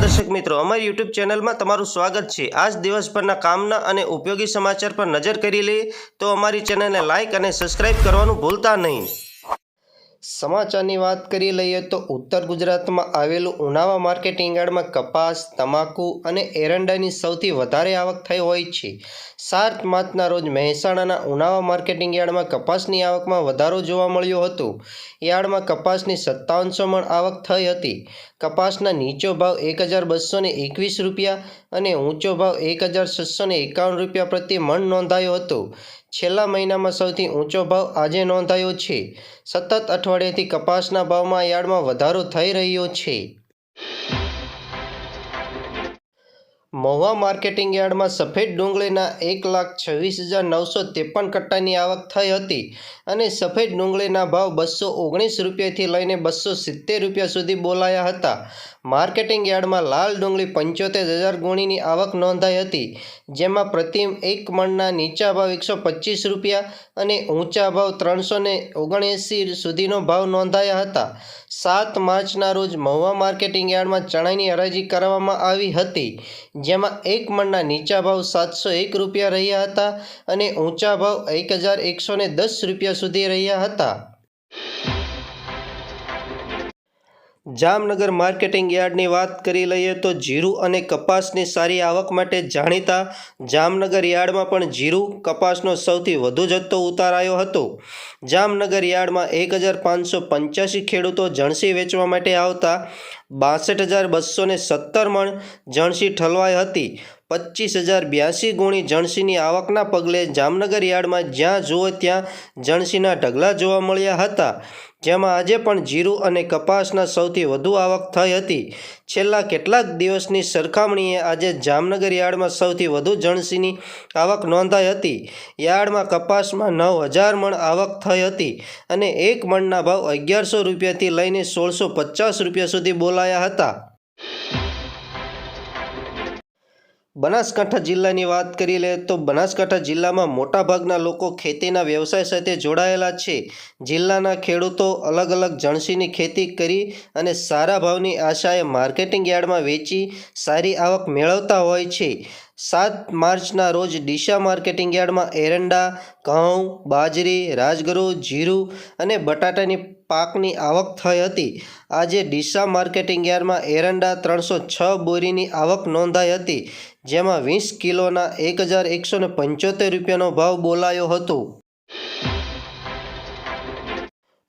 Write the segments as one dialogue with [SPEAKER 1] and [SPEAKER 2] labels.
[SPEAKER 1] दर्शक मित्रों, अमर YouTube channel में तमारू स्वागत है। आज दिवसभरना कामना अने उपयोगी समाचार पर नजर करी लीए तो अमारी चैनल ने लाइक अने सब्सक्राइब करवानुं भूलता नहीं। समाचारनी वात करी लईए तो उत्तर गुजरात में आवेलुं उनावा मार्केटिंग यार्ड में कपास, तमाकू अने एरंडानी सौथी वधारे आवक थई होय छे। 7 मार्चना रोज મહેસાણાના ઉનાવા માર્કેટિંગ યાર્ડમાં કપાસની આવકમાં વધારો જોવા મળ્યો હતો। યાર્ડમાં કપાસની 5700 મણ આવક થઈ હતી। કપાસના નીચો ભાવ 1221 રૂપિયા અને ઊંચો ભાવ 1651 રૂપિયા પ્રતિ મણ નોંધાયો હતો। છેલ્લા મહિનામાં સૌથી ઊંચો ભાવ આજે નોંધાયો છે। સતત અઠવાડિયાથી કપાસના ભાવમાં યાર્ડમાં વધારો થઈ રહ્યો છે। મહુવા માર્કેટિંગ યાર્ડમાં સફેદ ડુંગળીના 1,26,953 કટ્ટાની આવક થઈ હતી અને સફેદ ડુંગળીના ભાવ 219 રૂપિયાથી લઈને 270 રૂપિયા સુધી બોલાયા હતા। માર્કેટિંગ યાર્ડમાં લાલ ડુંગળી 75,000 ગુણીની આવક નોંધાઈ હતી, જેમાં પ્રતિ એક મણના નીચા ભાવ 125 રૂપિયા અને ઊંચા ભાવ 379 સુધીનો ભાવ નોંધાયા હતા। 7 માર્ચના રોજ મહુવા માર્કેટિંગ યાર્ડમાં ચણાની હરાજી કરવામાં આવી હતી, જેમાં એક મણના નીચા ભાવ 701 રૂપિયા રહ્યા હતા અને ઊંચા ભાવ 1110 રૂપિયા સુધી રહ્યા હતા। જામનગર માર્કેટિંગ યાર્ડની વાત કરી લઈએ તો જીરું અને કપાસની સારી આવક માટે જાણીતા જામનગર યાર્ડમાં પણ જીરું, કપાસનો સૌથી વધુ જથ્થો ઉતારાયો હતો। જામનગર યાર્ડમાં 1585 ખેડૂતો જણસી વેચવા માટે આવતા 62,217 મણ જણસી ઠલવાઈ હતી। 25,082 ગુણી જણસીની આવકના પગલે જામનગર યાર્ડમાં જ્યાં જુઓ ત્યાં જણસીના ઢગલા જોવા મળ્યા હતા, જેમાં આજે પણ જીરું અને કપાસના સૌથી વધુ આવક થઈ હતી। છેલ્લા કેટલાક દિવસની સરખામણીએ આજે જામનગર યાર્ડમાં સૌથી વધુ જણસીની આવક નોંધાઈ હતી। યાર્ડમાં કપાસમાં 9,000 મણ આવક થઈ હતી અને એક મણના ભાવ 1100 રૂપિયાથી લઈને 1650 રૂપિયા સુધી બોલાયા હતા। બનાસકાંઠા જિલ્લાની વાત કરી લે તો બનાસકાંઠા જિલ્લામાં મોટાભાગના લોકો ખેતીના વ્યવસાય સાથે જોડાયેલા છે। જિલ્લાના ખેડૂતો અલગ અલગ જણસીની ખેતી કરી અને સારા ભાવની આશાએ માર્કેટિંગ યાર્ડમાં વેચી સારી આવક મેળવતા હોય છે। 7 માર્ચના રોજ ડીસા માર્કેટિંગ યાર્ડમાં એરંડા, ઘઉં, બાજરી, રાજગરો, જીરું અને બટાટાની પાકની આવક થઈ હતી। આજે ડીસા માર્કેટિંગ યાર્ડમાં એરંડા 306 બોરીની આવક નોંધાઈ હતી, જેમાં 20 કિલોના 1175 રૂપિયાનો ભાવ બોલાયો હતો।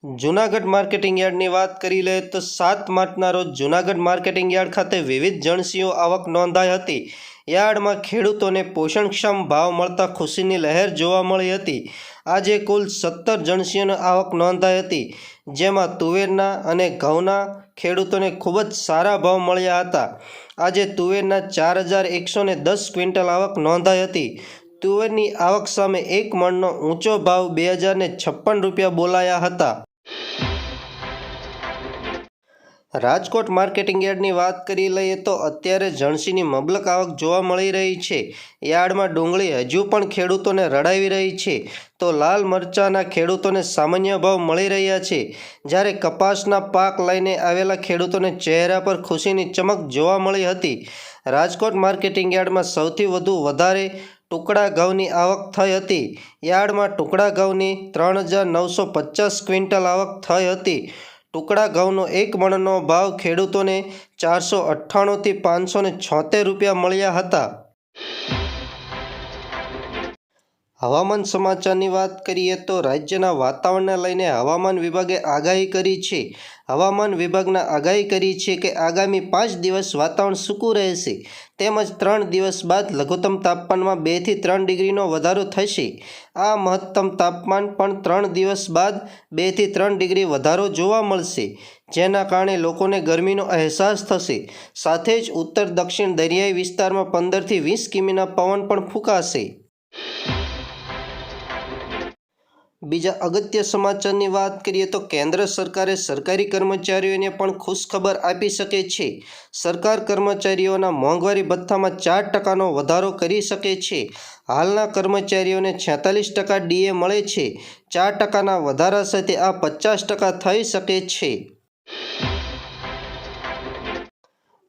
[SPEAKER 1] જૂનાગઢ માર્કેટિંગ યાર્ડની વાત કરી લે તો 7 માર્ચના રોજ જૂનાગઢ માર્કેટિંગ યાર્ડ ખાતે વિવિધ જણસીઓ આવક નોંધાઈ હતી। યાર્ડમાં ખેડૂતોને પોષણક્ષમ ભાવ મળતા ખુશીની લહેર જોવા મળી હતી। આજે કુલ 17 જણસીઓની આવક નોંધાઈ હતી, જેમાં તુવેરના અને ઘઉંના ખેડૂતોને ખૂબ જ સારા ભાવ મળ્યા હતા। આજે તુવેરના 4,110 ક્વિન્ટલ આવક નોંધાઈ હતી। તુવેરની આવક સામે એક મણનો ઊંચો ભાવ 2,056 રૂપિયા બોલાયા હતા। રાજકોટ માર્કેટિંગ યાર્ડની વાત કરી લઈએ તો અત્યારે જણસીની મબલક આવક જોવા મળી રહી છે। યાર્ડમાં ડુંગળી હજુ પણ ખેડૂતોને રડાવી રહી છે, તો લાલ મરચાના ખેડૂતોને સામાન્ય ભાવ મળી રહ્યા છે, જ્યારે કપાસના પાક લઈને આવેલા ખેડૂતોને ચહેરા પર ખુશીની ચમક જોવા મળી હતી। રાજકોટ માર્કેટિંગ યાર્ડમાં સૌથી વધારે ટુકડા ઘઉંની આવક થઈ હતી। યાર્ડમાં ટુકડા ઘઉંની 3,950 ક્વિન્ટલ આવક થઈ હતી। ટુકડા ઘઉંનો એક મણનો ભાવ ખેડૂતોને 498 થી 576 રૂપિયા મળ્યા હતા। હવામાન સમાચારની વાત કરીએ તો રાજ્યના વાતાવરણને લઈને હવામાન વિભાગે આગાહી કરી છે। હવામાન વિભાગના આગાહી કરી છે કે આગામી 5 દિવસ વાતાવરણ સૂકું રહેશે, તેમજ 3 દિવસ બાદ લઘુત્તમ તાપમાનમાં 2 થી 3 ડિગ્રીનો વધારો થશે। આ મહત્તમ તાપમાન પણ 3 દિવસ બાદ 2 થી 3 ડિગ્રી વધારો જોવા મળશે, જેના કારણે લોકોને ગરમીનો અહેસાસ થશે। સાથે જ ઉત્તર દક્ષિણ દરિયાઈ વિસ્તારમાં 15 થી 20 કિમીના પવન પણ ફૂંકાશે। બીજા અગત્ય સમાચારની વાત કરીએ તો કેન્દ્ર સરકારે સરકારી કર્મચારીઓને પણ ખુશખબર આપી શકે છે। સરકાર કર્મચારીઓના મોંઘવારી ભથ્થામાં 4%નો વધારો કરી શકે છે। હાલના કર્મચારીઓને 46% ડીએ મળે છે। 4%ના વધારા સાથે આ 50% થઈ શકે છે।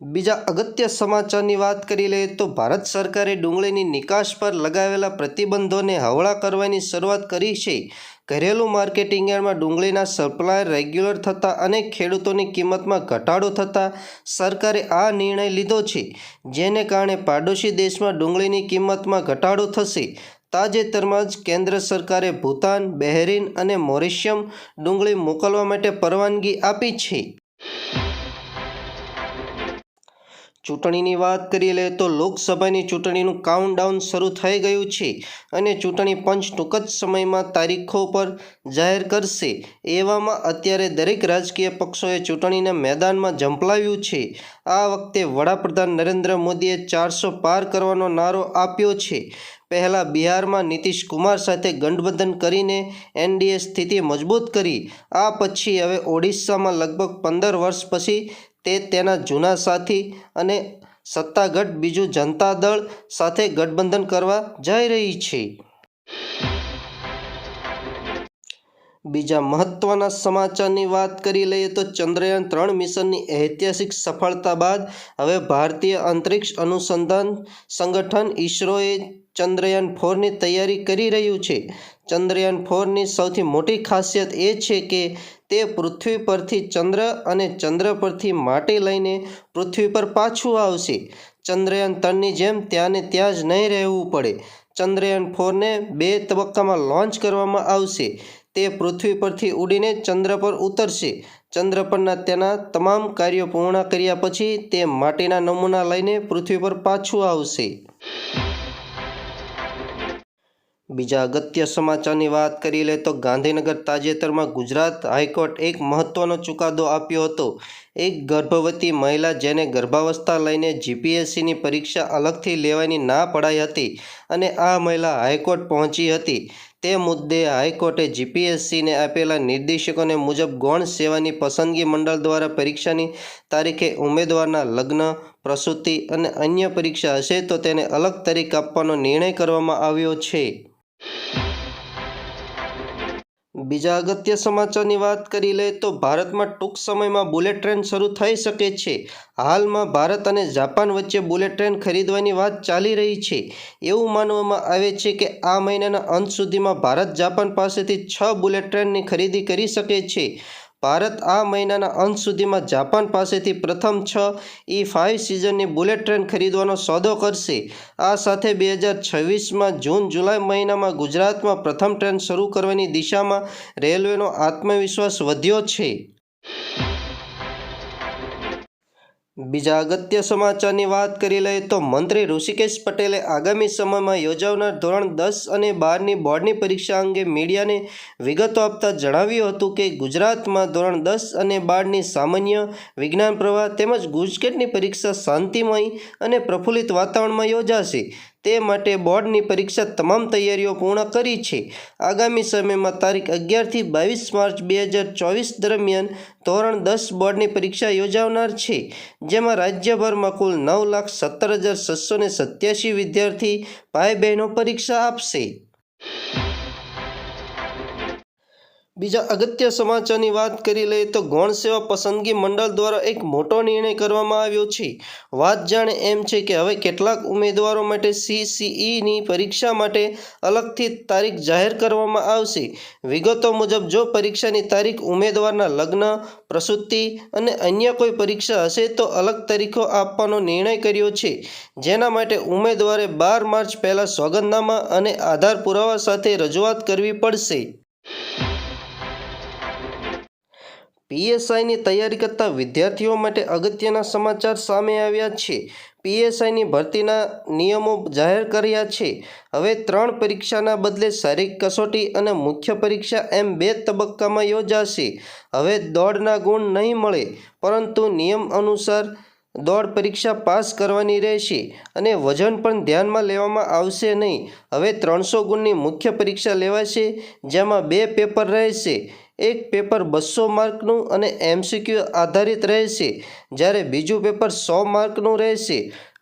[SPEAKER 1] બીજા અગત્ય સમાચારની વાત કરી લઈએ તો ભારત સરકારે ડુંગળીની નિકાસ પર લગાવેલા પ્રતિબંધોને હળવા કરવાની શરૂઆત કરી છે. ઘરેલું માર્કેટિંગ યાર્ડમાં ડુંગળીના સપ્લાય રેગ્યુલર થતાં અને ખેડૂતોની કિંમતમાં ઘટાડો થતાં સરકારે આ નિર્ણય લીધો છે, જેને કારણે પાડોશી દેશમાં ડુંગળીની કિંમતમાં ઘટાડો થશે. તાજેતરમાં જ કેન્દ્ર સરકારે ભૂતાન, બહેરીન અને મોરિશિયમ ડુંગળી મોકલવા માટે પરવાનગી આપી છે. ચૂંટણીની વાત કરી લઈએ તો લોકસભાની ચૂંટણીનું કાઉન્ટડાઉન શરૂ થઈ ગયું છે અને ચૂંટણી પંચ ટૂંક જ સમયમાં તારીખો પર જાહેર કરશે. એવામાં અત્યારે દરેક રાજકીય પક્ષોએ ચૂંટણીના મેદાનમાં ઝંપલાવ્યું છે. આ વખતે વડાપ્રધાન નરેન્દ્ર મોદીએ 400 પાર કરવાનો નારો આપ્યો છે. પહેલાં બિહારમાં નીતિશ કુમાર સાથે ગઠબંધન કરીને એનડીએ સ્થિતિ મજબૂત કરી. આ પછી હવે ઓડિશામાં લગભગ 15 વર્ષ પછી તે તેના જૂના સાથી અને સત્તાગઠ બીજુ જનતા દળ સાથે ગઠબંધન કરવા જઈ રહી છે. બીજા મહત્વના સમાચારની વાત કરી લઈએ તો ચંદ્રયાન 3 મિશનની ઐતિહાસિક સફળતા બાદ હવે ભારતીય અંતરિક્ષ અનુસંધાન સંગઠન ઇસરોએ ચંદ્રયાન 4ની તૈયારી કરી રહ્યું છે. ચંદ્રયાન 4ની સૌથી મોટી ખાસિયત એ છે કે તે પૃથ્વી પરથી ચંદ્ર અને ચંદ્ર પરથી માટી લઈને પૃથ્વી પર પાછું આવશે. ચંદ્રયાન 3ની જેમ ત્યાંને ત્યાં જ નહીં રહેવું પડે. ચંદ્રયાન 4ને 2 તબક્કામાં લોન્ચ કરવામાં આવશે. તે પૃથ્વી પરથી ઉડીને ચંદ્ર પર ઉતરશે. ચંદ્ર પરના તેના તમામ કાર્યો પૂર્ણ કર્યા પછી તે માટીના નમૂના લઈને પૃથ્વી પર પાછું આવશે. બીજા અગત્ય સમાચારની વાત કરી લે તો ગાંધીનગર તાજેતરમાં ગુજરાત હાઈકોર્ટ એક મહત્વનો ચુકાદો આપ્યો હતો. એક ગર્ભવતી મહિલા જેને ગર્ભાવસ્થા લઈને જીપીએસસીની પરીક્ષા અલગથી લેવાની ના પડાઈ હતી અને આ મહિલા હાઈકોર્ટ પહોંચી હતી. તે મુદ્દે હાઈકોર્ટે જીપીએસસીને આપેલા નિર્દેશકોને મુજબ ગૌણ સેવાની પસંદગી મંડળ દ્વારા પરીક્ષાની તારીખે ઉમેદવારના લગ્ન, પ્રસૂતિ અને અન્ય પરીક્ષા હશે તો તેને અલગ તારીખ આપવાનો નિર્ણય કરવામાં આવ્યો છે. બીજા અગત્ય સમાચારની વાત કરી લે તો ભારતમાં ટૂંક સમયમાં બુલેટ ટ્રેન શરૂ થઈ શકે છે. હાલમાં ભારત અને જાપાન વચ્ચે બુલેટ ટ્રેન ખરીદવાની વાત ચાલી રહી છે. એવું માનવામાં આવે છે કે આ મહિનાના અંત સુધીમાં ભારત જાપાન પાસેથી 6 બુલેટ ટ્રેનની ખરીદી કરી શકે છે. ભારત આ મહિનાના અંત સુધીમાં જાપાન પાસેથી પ્રથમ 6 E5 સિઝનની બુલેટ ટ્રેન ખરીદવાનો સોદો કરશે. આ સાથે 2026માં જૂન-જુલાઈ મહિનામાં ગુજરાતમાં પ્રથમ ટ્રેન શરૂ કરવાની દિશામાં રેલવેનો આત્મવિશ્વાસ વધ્યો છે. બીજા અગત્ય સમાચારની વાત કરી લઈએ તો મંત્રી ઋષિકેશ પટેલે આગામી સમયમાં યોજાનાર ધોરણ 10 અને 12ની બોર્ડની પરીક્ષા અંગે મીડિયાને વિગતો આપતા જણાવ્યું હતું કે ગુજરાતમાં ધોરણ 10 અને 12ની સામાન્ય, વિજ્ઞાન પ્રવાહ તેમજ ગુજકેટની પરીક્ષા શાંતિમય અને પ્રફુલ્લિત વાતાવરણમાં યોજાશે. તે માટે બોર્ડની પરીક્ષા તમામ તૈયારીઓ પૂર્ણ કરી છે. આગામી સમયમાં તારીખ 11થી 22 માર્ચ 2024 દરમિયાન ધોરણ 10 બોર્ડની પરીક્ષા યોજાનાર છે, જેમાં રાજ્યભરમાં કુલ 9,17,687 વિદ્યાર્થી ભાઈ બહેનો પરીક્ષા આપશે. બીજા અગત્ય સમાચારની વાત કરી લઈએ તો ગૌણ સેવા પસંદગી મંડળ દ્વારા એક મોટો નિર્ણય કરવામાં આવ્યો છે. વાત જાણે એમ છે કે હવે કેટલાક ઉમેદવારો માટે CCEની પરીક્ષા માટે અલગથી તારીખ જાહેર કરવામાં આવશે. વિગતો મુજબ જો પરીક્ષાની તારીખ ઉમેદવારના લગ્ન, પ્રસૂતિ અને અન્ય કોઈ પરીક્ષા હશે તો અલગ તારીખો આપવાનો નિર્ણય કર્યો છે, જેના માટે ઉમેદવારે 12 માર્ચ પહેલાં સોગંદનામા અને આધાર પુરાવા સાથે રજૂઆત કરવી પડશે. PSIની તૈયારી કરતા વિદ્યાર્થીઓ માટે અગત્યના સમાચાર સામે આવ્યા છે. PSIની ભરતીના નિયમો જાહેર કર્યા છે. હવે 3 પરીક્ષાના બદલે શારીરિક કસોટી અને મુખ્ય પરીક્ષા એમ 2 તબક્કામાં યોજાશે. હવે દોડના ગુણ નહીં મળે, પરંતુ નિયમ અનુસાર દોડ પરીક્ષા પાસ કરવાની રહેશે અને વજન પણ ધ્યાનમાં લેવામાં આવશે નહીં. હવે 300 ગુણની મુખ્ય પરીક્ષા લેવાશે, જેમાં 2 પેપર રહેશે. એક પેપર 200 માર્કનું અને MCQ આધારિત રહેશે, જ્યારે બીજું પેપર 100 માર્કનું રહેશે.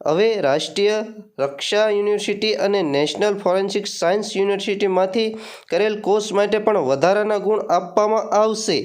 [SPEAKER 1] હવે રાષ્ટ્રીય રક્ષા યુનિવર્સિટી અને નેશનલ ફોરેન્સિક સાયન્સ યુનિવર્સિટીમાંથી કરેલ કોર્સ માટે પણ વધારાના ગુણ આપવામાં આવશે.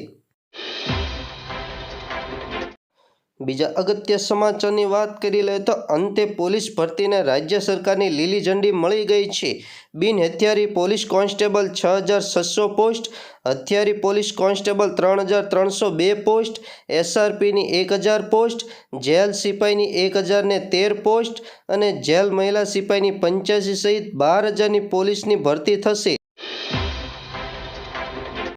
[SPEAKER 1] બીજા અગત્ય સમાચારની વાત કરી લઈએ તો અંતે પોલીસ ભરતીને રાજ્ય સરકારની લીલી ઝંડી મળી ગઈ છે. બિન હથિયારી પોલીસ કોન્સ્ટેબલ 6,600 પોસ્ટ, હથિયારી પોલીસ કોન્સ્ટેબલ 3,302 પોસ્ટ, SRPની 1,000 પોસ્ટ, જેલ સિપાઈની 1,013 પોસ્ટ અને જેલ મહિલા સિપાઈની 85 સહિત 12,000ની પોલીસની ભરતી થશે.